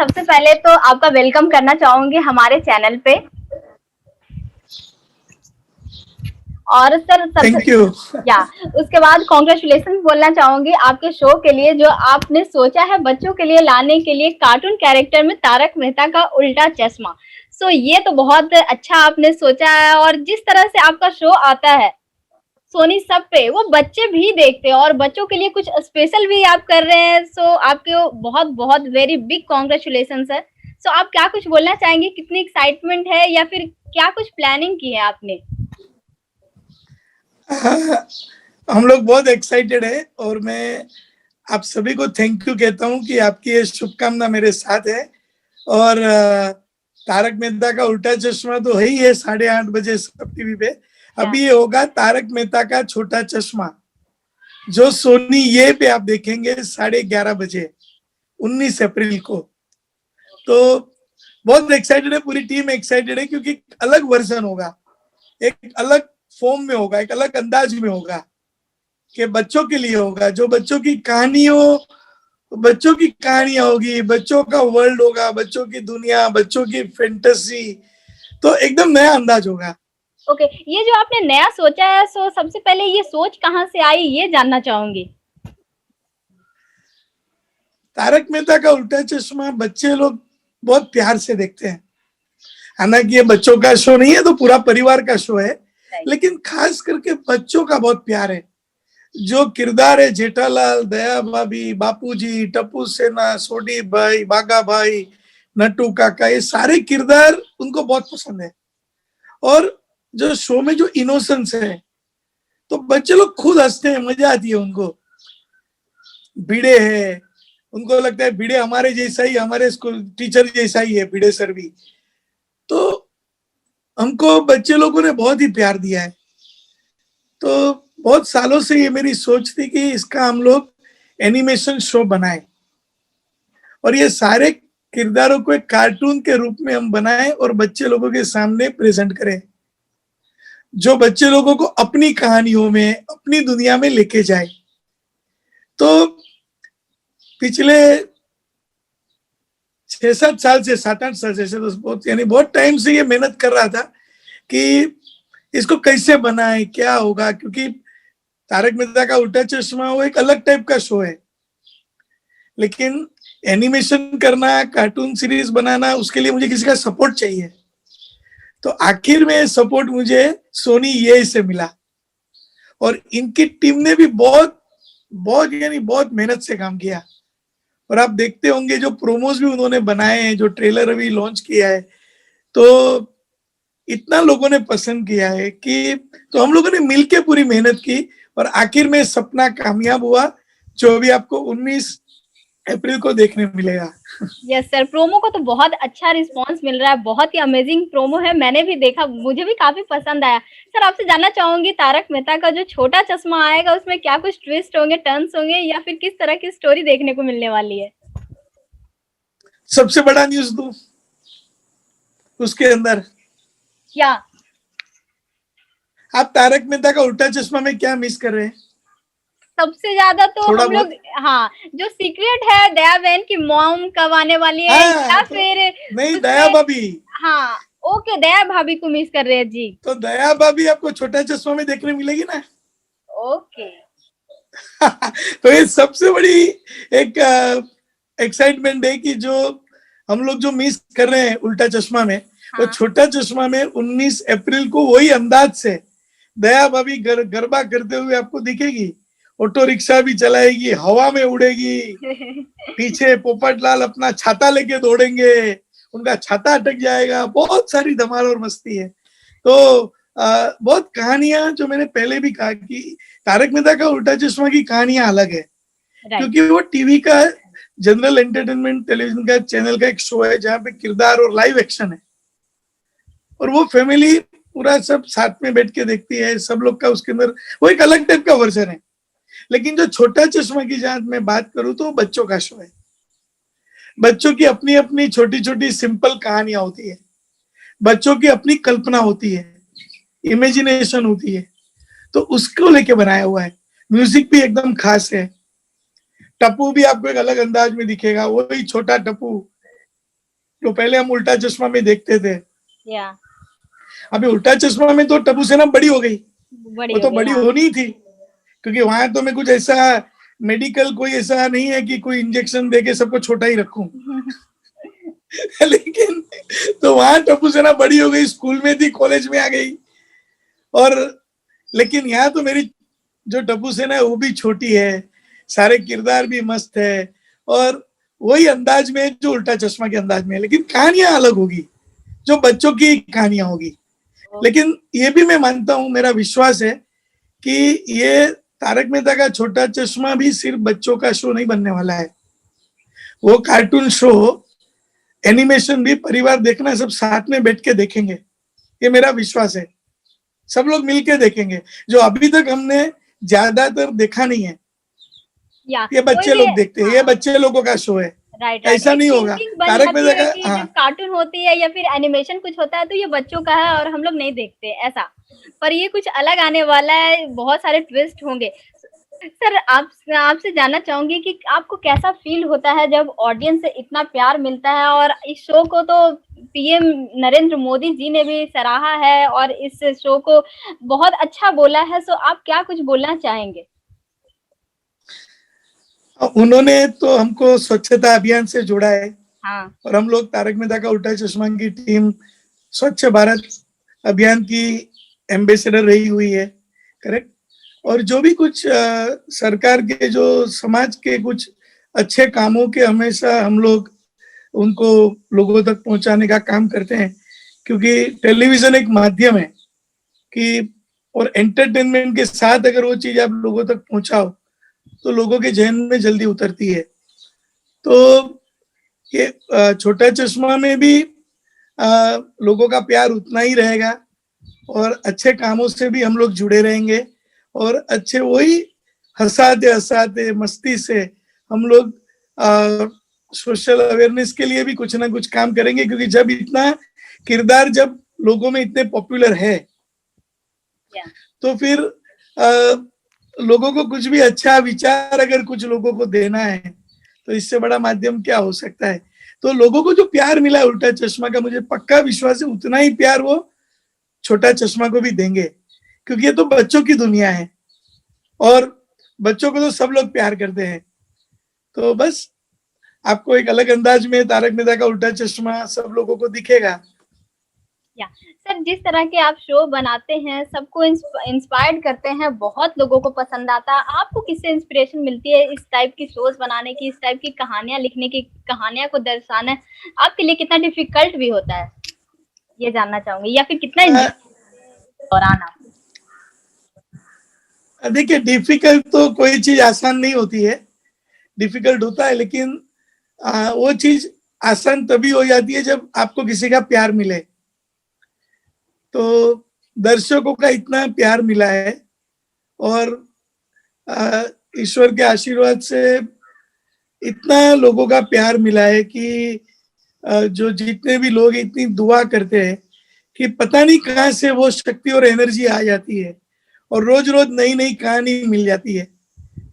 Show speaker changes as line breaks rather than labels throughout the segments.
सबसे पहले तो आपका वेलकम करना चाहूंगी हमारे चैनल पे। और सर सबसे
थैंक यू।
या उसके बाद कॉन्ग्रेचुलेशन बोलना चाहूंगी आपके शो के लिए, जो आपने सोचा है बच्चों के लिए लाने के लिए कार्टून कैरेक्टर में तारक मेहता का उल्टा चश्मा। सो ये तो बहुत अच्छा आपने सोचा है, और जिस तरह से आपका शो आता है सोनी सब पे, वो बच्चे भी देखते हैं और बच्चों के लिए कुछ स्पेशल भी आप कर रहे हैं। सो आपके बहुत बहुत वेरी बिग कॉन्ग्रेचुलेशन है। सो आप क्या कुछ बोलना चाहेंगे, कितनी एक्साइटमेंट है या फिर क्या कुछ प्लानिंग की है आपने?
हम लोग बहुत एक्साइटेड है और मैं आप सभी को थैंक यू कहता हूं कि आपकी ये शुभकामना मेरे साथ है। और तारक मेहता का उल्टा चश्मा तो है ही है 8:30 बजे सब टीवी पे। अभी ये होगा तारक मेहता का छोटा चश्मा, जो सोनी ये पे आप देखेंगे 11:30 बजे 19 अप्रैल को। तो बहुत एक्साइटेड है, पूरी टीम एक्साइटेड है, क्योंकि अलग वर्जन होगा, एक अलग फॉर्म में होगा, एक अलग अंदाज में होगा, कि बच्चों के लिए होगा, जो बच्चों की कहानियां होगी, बच्चों का वर्ल्ड होगा, बच्चों की दुनिया, बच्चों की फैंटेसी, तो एकदम नया अंदाज होगा।
ओके, ये जो आपने नया सोचा है, सो सबसे पहले ये सोच कहाँ से आई ये जानना चाहूंगी।
तारक मेहता का उल्टा चश्मा बच्चे लोग बहुत प्यार से देखते हैं। हालांकि ये बच्चों का शो नहीं है, तो पूरा परिवार का शो है, लेकिन खास करके बच्चों का बहुत प्यार है। जो किरदार है, जेठालाल, दया भाभी, बापूजी, टप्पू सेना, सोडी भाई, बागा भाई, नट्टू काका, ये सारे किरदार उनको बहुत पसंद है। और जो शो में जो इनोसेंस है, तो बच्चे लोग खुद हंसते हैं, मजा आती है उनको। भिड़े है, उनको लगता है भिड़े हमारे जैसा ही, हमारे स्कूल टीचर जैसा ही है भिड़े सर भी। तो हमको बच्चे लोगों ने बहुत ही प्यार दिया है। तो बहुत सालों से ये मेरी सोच थी कि इसका हम लोग एनिमेशन शो बनाए, और ये सारे किरदारों को एक कार्टून के रूप में हम बनाए और बच्चे लोगों के सामने प्रेजेंट करें, जो बच्चे लोगों को अपनी कहानियों में, अपनी दुनिया में लेके जाए। तो पिछले 6-7 साल से, 7-8 साल से, तो बहुत यानी बहुत टाइम से ये मेहनत कर रहा था कि इसको कैसे बनाए, क्या होगा, क्योंकि तारक मेहता का उल्टा चश्मा वो एक अलग टाइप का शो है, लेकिन एनिमेशन करना, कार्टून सीरीज बनाना, उसके लिए मुझे किसी का सपोर्ट चाहिए। तो आखिर में सपोर्ट मुझे सोनी ये से मिला, और इनकी टीम ने भी बहुत बहुत यानी बहुत मेहनत से काम किया। और आप देखते होंगे जो प्रोमोज भी उन्होंने बनाए हैं, जो ट्रेलर अभी लॉन्च किया है, तो इतना लोगों ने पसंद किया है कि तो हम लोगों ने मिलके पूरी मेहनत की, और आखिर में सपना कामयाब हुआ, जो भी आपको 19 अप्रैल को देखने मिलेगा।
यस सर, प्रोमो को तो बहुत अच्छा रिस्पांस मिल रहा है, बहुत ही अमेजिंग प्रोमो है, मैंने भी देखा, मुझे भी काफी पसंद आया। सर आपसे जानना चाहूंगी, तारक मेहता का जो छोटा चश्मा आएगा उसमें क्या कुछ ट्विस्ट होंगे, टर्न्स होंगे, या फिर किस तरह की स्टोरी देखने को मिलने वाली है?
सबसे बड़ा न्यूज दूं उसके अंदर?
क्या
आप तारक मेहता का उल्टा चश्मा में क्या मिस कर रहे हैं?
सबसे ज्यादा तो
थोड़ा
हम लोग,
बहुत।
हाँ, जो सीक्रेट है दया बहन की मॉम कब आने वाली है, या
हाँ, तो
फिर
नहीं, दया
उसमें,
भाभी।
हाँ, ओके, दया भाभी को मिस कर रहे हैं जी।
तो दया भाभी आपको छोटा चश्मा में देखने मिलेगी ना।
ओके।
तो ये सबसे बड़ी एक एक्साइटमेंट है कि जो हम लोग जो मिस कर रहे हैं उल्टा चश्मा में, वो
हाँ।
छोटा चश्मा में 19 अप्रैल को वही अंदाज से दया भाभी गरबा करते हुए आपको दिखेगी। ऑटो रिक्शा भी चलाएगी, हवा में उड़ेगी, पीछे पोपटलाल अपना छाता लेके दौड़ेंगे, उनका छाता अटक जाएगा, बहुत सारी धमाल और मस्ती है। तो बहुत कहानियां, जो मैंने पहले भी कहा कि तारक मेहता का उल्टा चश्मा की कहानियां अलग है, क्योंकि वो टीवी का जनरल एंटरटेनमेंट टेलीविजन का चैनल का एक शो है, जहाँ पे किरदार और लाइव एक्शन है, और वो फैमिली पूरा सब साथ में बैठ के देखती है, सब लोग का उसके अंदर वो एक अलग टाइप का वर्जन है। लेकिन जो छोटा चश्मा की जहां मैं बात करूं, तो बच्चों का शो है। बच्चों की अपनी अपनी छोटी छोटी सिंपल कहानियां होती है, बच्चों की अपनी कल्पना होती है, इमेजिनेशन होती है, तो उसको लेके बनाया हुआ है। म्यूजिक भी एकदम खास है। टप्पू भी आपको एक अलग अंदाज में दिखेगा, वही छोटा टप्पू जो पहले हम उल्टा चश्मा में देखते थे।
या
अभी उल्टा चश्मा में तो टबू सेना बड़ी हो गई,
बड़ी
वो
हो
तो
गई,
बड़ी
हाँ।
होनी ही थी, क्योंकि वहां तो मैं कुछ ऐसा मेडिकल कोई ऐसा नहीं है कि कोई इंजेक्शन देके सबको छोटा ही रखूं। लेकिन तो वहां टप्पू सेना बड़ी हो गई, स्कूल में थी, कॉलेज में आ गई। और लेकिन यहाँ तो मेरी जो टप्पू सेना है वो भी छोटी है, सारे किरदार भी मस्त है, और वही अंदाज में जो उल्टा चश्मा के अंदाज में है, लेकिन कहानियां अलग होगी, जो बच्चों की कहानियां होगी। लेकिन ये भी मैं मानता हूँ, मेरा विश्वास है कि ये तारक मेहता का छोटा चश्मा भी सिर्फ बच्चों का शो नहीं बनने वाला है। वो कार्टून शो, एनिमेशन भी परिवार देखना, सब साथ में बैठ के देखेंगे, ये मेरा विश्वास है। सब लोग मिलके देखेंगे, जो अभी तक हमने ज्यादातर देखा नहीं है,
या
ये
कोई
बच्चे
भी,
लोग देखते हैं, ये
हाँ,
बच्चे लोगों का शो है।
राइट राइट,
ऐसा
एक
नहीं होगा
थिंकिंग बन
तारक
जाती
मेहता
है
का।
कि जब
हाँ,
कार्टून होती है या फिर एनिमेशन कुछ होता है तो ये बच्चों का है और हम लोग नहीं देखते, ऐसा। पर ये कुछ अलग आने वाला है, बहुत सारे ट्विस्ट होंगे। सर, आपसे जानना चाहूंगी कि आपको कैसा फील होता है जब ऑडियंस से इतना प्यार मिलता है, और इस शो को तो पीएम नरेंद्र मोदी जी ने भी सराहा है और इस शो को बहुत अच्छा बोला है, सो आप क्या कुछ बोलना चाहेंगे?
उन्होंने तो हमको स्वच्छता अभियान से जोड़ा है,
हाँ,
और हम लोग तारक मेहता का उल्टा चश्मा की टीम स्वच्छ भारत अभियान की एम्बेसडर रही हुई है, करेक्ट। और जो भी कुछ सरकार के, जो समाज के कुछ अच्छे कामों के, हमेशा हम लोग उनको लोगों तक पहुंचाने का काम करते हैं, क्योंकि टेलीविजन एक माध्यम है कि, और एंटरटेनमेंट के साथ अगर वो चीज आप लोगों तक पहुंचाओ तो लोगों के जहन में जल्दी उतरती है। तो ये छोटा चश्मा में भी लोगों का प्यार उतना ही रहेगा, और अच्छे कामों से भी हम लोग जुड़े रहेंगे, और अच्छे वही हंसाते हंसाते मस्ती से हम लोग सोशल अवेयरनेस के लिए भी कुछ ना कुछ काम करेंगे, क्योंकि जब इतना किरदार जब लोगों में इतने पॉपुलर है, तो फिर लोगों को कुछ भी अच्छा विचार अगर कुछ लोगों को देना है, तो इससे बड़ा माध्यम क्या हो सकता है। तो लोगों को जो प्यार मिला है उल्टा चश्मा का, मुझे पक्का विश्वास है उतना ही प्यार वो छोटा चश्मा को भी देंगे, क्योंकि ये तो बच्चों की दुनिया है, और बच्चों को तो सब लोग प्यार करते हैं। तो बस आपको एक अलग अंदाज में तारक मेहता का उल्टा चश्मा सब लोगों को दिखेगा।
या सर, जिस तरह के आप शो बनाते हैं, सबको इंस्पायर्ड करते हैं, बहुत लोगों को पसंद आता है, आपको किससे इंस्पिरेशन मिलती है इस टाइप की शोज बनाने की, इस टाइप की कहानियां लिखने की, कहानियां को दर्शाना आपके लिए कितना डिफिकल्ट भी होता है, ये जानना चाहूंगी, या फिर कितना दौरान आप?
देखिए, डिफिकल्ट तो कोई चीज आसान नहीं होती है, डिफिकल्ट होता है, लेकिन वो चीज आसान तभी हो जाती है जब आपको किसी का प्यार मिले। तो दर्शकों का इतना प्यार मिला है, और ईश्वर के आशीर्वाद से इतना लोगों का प्यार मिला है कि जो जितने भी लोग इतनी दुआ करते हैं कि पता नहीं कहाँ से वो शक्ति और एनर्जी आ जाती है, और रोज रोज नई नई कहानी मिल जाती है।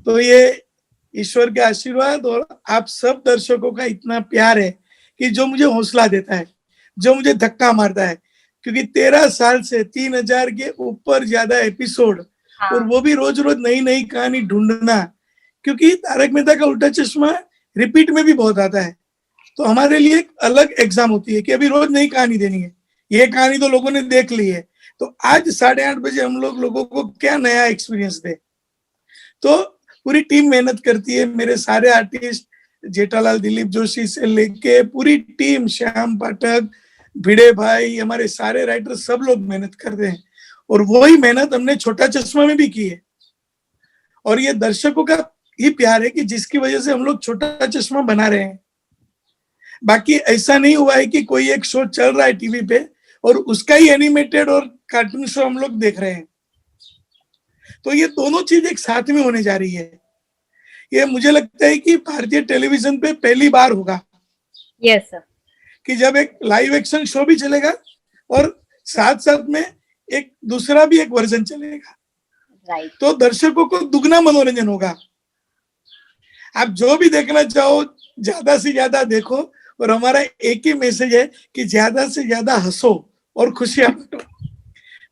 तो ये ईश्वर के आशीर्वाद और आप सब दर्शकों का इतना प्यार है कि जो मुझे हौसला देता है, जो मुझे धक्का मारता है, क्योंकि 13 साल से 3000 के ऊपर ज्यादा एपिसोड,
हाँ।
और वो भी रोज रोज नई नई कहानी ढूंढना, क्योंकि तारक मेहता का उल्टा चश्मा रिपीट में भी बहुत आता है, तो हमारे लिए एक अलग एग्जाम होती है कि अभी रोज नई कहानी देनी है, ये कहानी तो लोगों ने देख ली है, तो आज 8:30 बजे हम लोग लोगों को क्या नया एक्सपीरियंस दे। तो पूरी टीम मेहनत करती है, मेरे सारे आर्टिस्ट, जेठालाल दिलीप जोशी से लेके पूरी टीम, श्याम पाठक, भिड़े भाई, हमारे सारे राइटर, सब लोग मेहनत करते हैं, और वही मेहनत हमने छोटा चश्मा में भी की है। और ये दर्शकों का ही प्यार है कि जिसकी वजह से हम लोग छोटा चश्मा बना रहे हैं। बाकी ऐसा नहीं हुआ है कि कोई एक शो चल रहा है टीवी पे और उसका ही एनिमेटेड और कार्टून शो हम लोग देख रहे हैं, तो ये दोनों चीज एक साथ में होने जा रही है। ये मुझे लगता है कि भारतीय टेलीविजन पे पहली बार होगा।
Yes sir.
कि जब एक लाइव एक्शन शो भी चलेगा और साथ साथ में एक दूसरा भी एक वर्जन चलेगा,
राइट।
तो दर्शकों को दुगना मनोरंजन होगा। आप जो भी देखना चाहो ज्यादा से ज्यादा देखो, और हमारा एक ही मैसेज है कि ज्यादा से ज्यादा हंसो और खुशियां बांटो।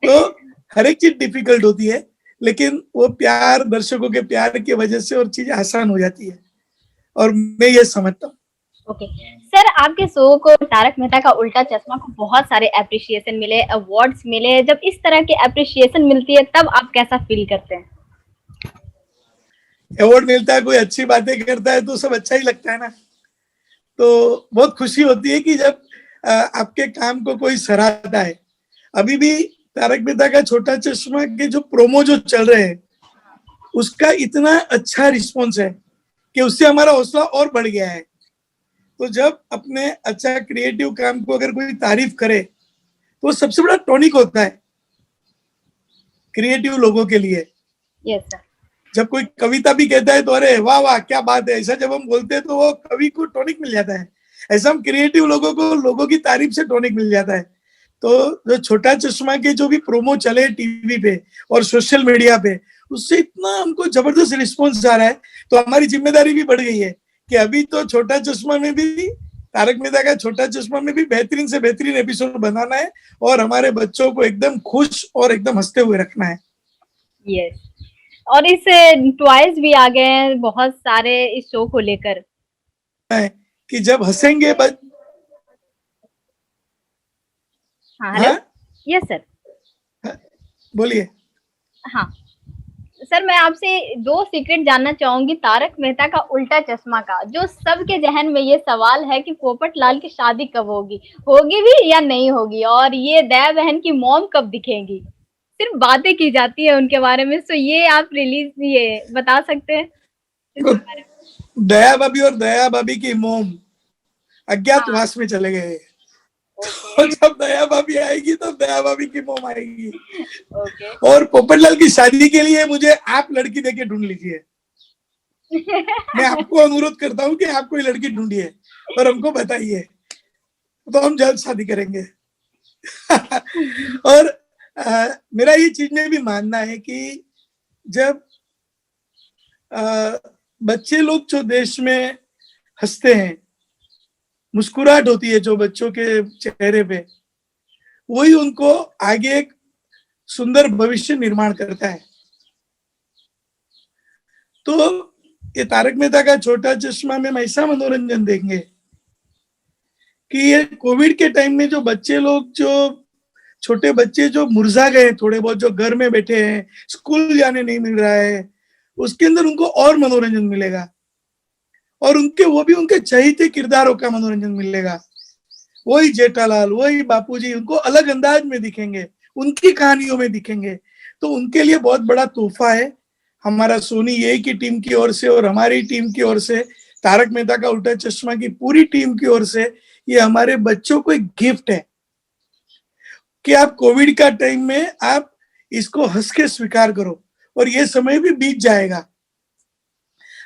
तो हर एक चीज डिफिकल्ट होती है, लेकिन वो प्यार, दर्शकों के प्यार की वजह से और चीजें आसान हो जाती है, और मैं ये समझता हूँ।
ओके सर, आपके शो को तारक मेहता का उल्टा चश्मा को बहुत सारे एप्रिसिएशन मिले, अवार्ड्स मिले। जब इस तरह के एप्रिसिएशन मिलती है तब आप कैसा फील करते हैं?
अवार्ड मिलता है, कोई अच्छी बातें करता है तो सब अच्छा ही लगता है ना। तो बहुत खुशी होती है कि जब आपके काम को कोई सराहता है। अभी भी तारक मेहता का छोटा चश्मा के जो प्रोमो जो चल रहे हैं, उसका इतना अच्छा रिस्पॉन्स है कि उससे हमारा हौसला और बढ़ गया है। तो जब अपने अच्छा क्रिएटिव काम को अगर कोई तारीफ करे तो सबसे बड़ा टॉनिक होता है क्रिएटिव लोगों के लिए।
Yes sir.
जब कोई कविता भी कहता है तो अरे वाह वाह क्या बात है, ऐसा जब हम बोलते हैं तो वो कवि को टॉनिक मिल जाता है। ऐसा हम क्रिएटिव लोगों को लोगों की तारीफ से टॉनिक मिल जाता है। तो जो छोटा चश्मा के जो भी प्रोमो चले टीवी पे और सोशल मीडिया पे, उससे इतना हमको जबरदस्त रिस्पॉन्स आ रहा है। तो हमारी जिम्मेदारी भी बढ़ गई है कि अभी तो छोटा चश्मा में भी, तारक मेहता का छोटा चश्मा में भी बेहतरीन से बेहतरीन एपिसोड बनाना है और हमारे बच्चों को एकदम खुश और एकदम हंसते हुए रखना है।
यस, और इस टॉयज भी आ गए हैं बहुत सारे इस शो को लेकर।
कि जब हंसेंगे
हाँ हेलो।
हाँ
यस सर।
बोलिए।
हाँ सर, मैं आपसे दो सीक्रेट जानना चाहूंगी तारक मेहता का उल्टा चश्मा का। जो सबके जहन में ये सवाल है कि पोपट लाल की शादी कब होगी, होगी भी या नहीं होगी, और ये दया बहन की मॉम कब दिखेंगी। सिर्फ बातें की जाती है उनके बारे में। सो ये आप रिलीज ये बता सकते हैं इसके बारे में?
दया भाभी और दया भाभी की मोम अज्ञातवास में चले गए। तो जब दया भाभी आएगी तो दया भाभी की मोम आएगी। और पोपटलाल की शादी के लिए मुझे आप लड़की देके ढूंढ लीजिए। मैं आपको अनुरोध करता हूँ कि आप कोई लड़की ढूंढिए और हमको बताइए, तो हम जल्द शादी करेंगे। और मेरा ये चीज में भी मानना है कि जब बच्चे लोग जो देश में हंसते हैं, मुस्कुराहट होती है जो बच्चों के चेहरे पे, वही उनको आगे एक सुंदर भविष्य निर्माण करता है। तो ये तारक मेहता का छोटा चश्मा में हम ऐसा मनोरंजन देंगे कि ये कोविड के टाइम में जो बच्चे लोग, जो छोटे बच्चे जो मुरझा गए थोड़े बहुत, जो घर में बैठे हैं, स्कूल जाने नहीं मिल रहा है, उसके अंदर उनको और मनोरंजन मिलेगा और उनके वो भी उनके चहेते किरदारों का मनोरंजन मिलेगा। वही जेठालाल, वही बापूजी उनको अलग अंदाज में दिखेंगे, उनकी कहानियों में दिखेंगे। तो उनके लिए बहुत बड़ा तोहफा है हमारा सोनी ये की टीम की ओर से और हमारी टीम की ओर से, तारक मेहता का उल्टा चश्मा की पूरी टीम की ओर से। ये हमारे बच्चों को एक गिफ्ट है कि आप कोविड का टाइम में आप इसको हंस के स्वीकार करो और ये समय भी बीत जाएगा।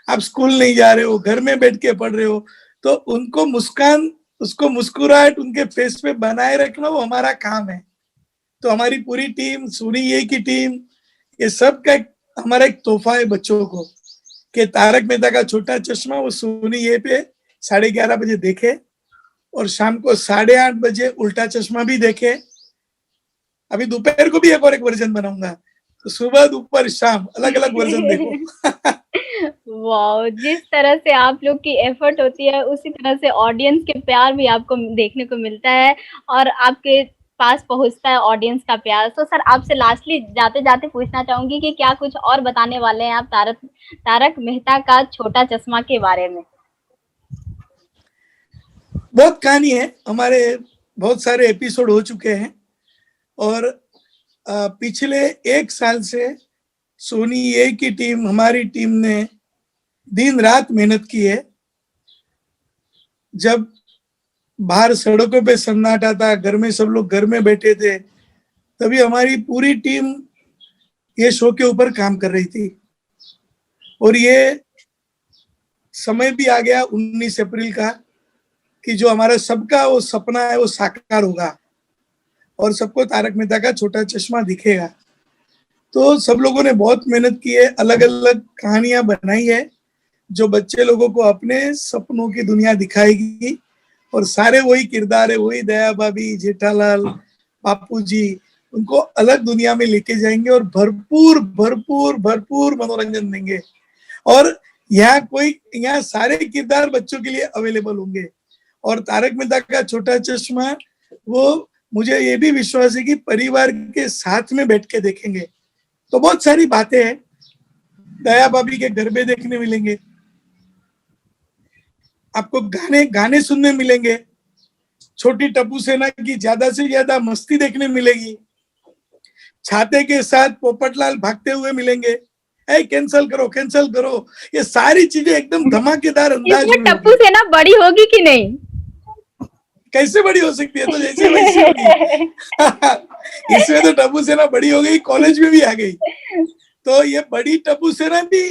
आप स्कूल नहीं जा रहे हो, घर में बैठ के पढ़ रहे हो, तो उनको मुस्कान, उसको मुस्कुराहट उनके फेस पे बनाए रखना वो हमारा काम है। तो हमारी पूरी टीम, सोनी ये की टीम, ये सब का हमारा एक तोहफा है बच्चों को कि तारक मेहता का छोटा चश्मा वो सोनी ये पे 11:30 बजे देखे और शाम को 8:30 बजे उल्टा चश्मा भी देखे। अभी दोपहर को भी एक और एक वर्जन बनाऊंगा, तो सुबह दोपहर शाम अलग अलग वर्जन देखो।
वाओ, जिस तरह से आप लोग की एफर्ट होती है उसी तरह से ऑडियंस के प्यार भी आपको देखने को मिलता है और आपके पास पहुंचता है ऑडियंस का प्यार। तो सर, आपसे लास्टली जाते जाते पूछना चाहूंगी कि क्या कुछ और बताने वाले हैं आप तारक मेहता का छोटा चश्मा के बारे में?
बहुत कहानी है, हमारे बहुत सारे एपिसोड हो चुके हैं और पिछले 1 साल से सोनी ये की टीम, हमारी टीम ने दिन रात मेहनत की है। जब बाहर सड़कों पे सन्नाटा था, घर में सब लोग घर में बैठे थे, तभी हमारी पूरी टीम ये शो के ऊपर काम कर रही थी और ये समय भी आ गया 19 अप्रैल का कि जो हमारा सबका वो सपना है वो साकार होगा और सबको तारक मेहता का छोटा चश्मा दिखेगा। तो सब लोगों ने बहुत मेहनत की है, अलग अलग कहानियां बनाई है जो बच्चे लोगों को अपने सपनों की दुनिया दिखाएगी और सारे वही किरदार है, वही दया भाभी, जेठालाल, बापू जी, उनको अलग दुनिया में लेके जाएंगे और भरपूर भरपूर भरपूर मनोरंजन देंगे। और यहाँ सारे किरदार बच्चों के लिए अवेलेबल होंगे। और तारक मेहता का छोटा चश्मा, वो मुझे ये भी विश्वास है कि परिवार के साथ में बैठ के देखेंगे तो बहुत सारी बातें हैं, दया भाभी के गरबे देखने मिलेंगे, आपको गाने गाने सुनने मिलेंगे, छोटी टप्पू सेना की ज्यादा से ज्यादा मस्ती देखने मिलेगी, छाते के साथ पोपटलाल भागते हुए मिलेंगे, कैंसल करो, ये सारी चीजें एकदम धमाकेदार अंदाज
इसमें
में
टप्पू सेना बड़ी होगी कि नहीं?
कैसे बड़ी हो सकती है, तो जैसे वैसी होगी। इसमें तो टप्पू सेना बड़ी हो गई, कॉलेज में भी आ गई, तो ये बड़ी टप्पू सेना भी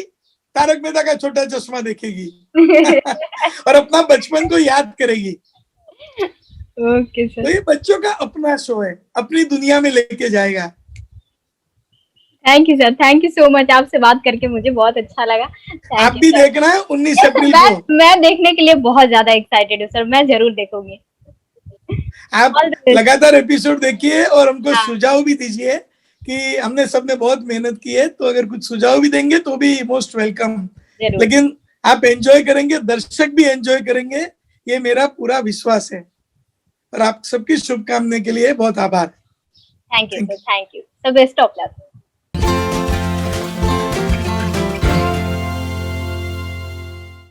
तारक मेहता का छोटा चश्मा देखेगी और अपना बचपन को याद करेगी।
Okay sir.
तो ये बच्चों का अपना शो है, अपनी दुनिया में लेके जाएगा।
Thank you sir, thank you so much. आपसे बात करके मुझे बहुत अच्छा लगा।
आप भी देखना है 19 अप्रैल को।
मैं देखने के लिए बहुत ज्यादा एक्साइटेड हूँ सर, मैं जरूर देखूंगी।
आप लगातार एपिसोड देखिए और हमको सुझाव भी दीजिए कि हमने सबने बहुत मेहनत की है, तो अगर कुछ सुझाव भी देंगे तो भी मोस्ट वेलकम। लेकिन आप एंजॉय करेंगे, दर्शक भी एंजॉय करेंगे, ये मेरा पूरा विश्वास है। और आप सबकी शुभकामनाएं के लिए बहुत आभार।
Thank you sir, thank you sir, best of luck.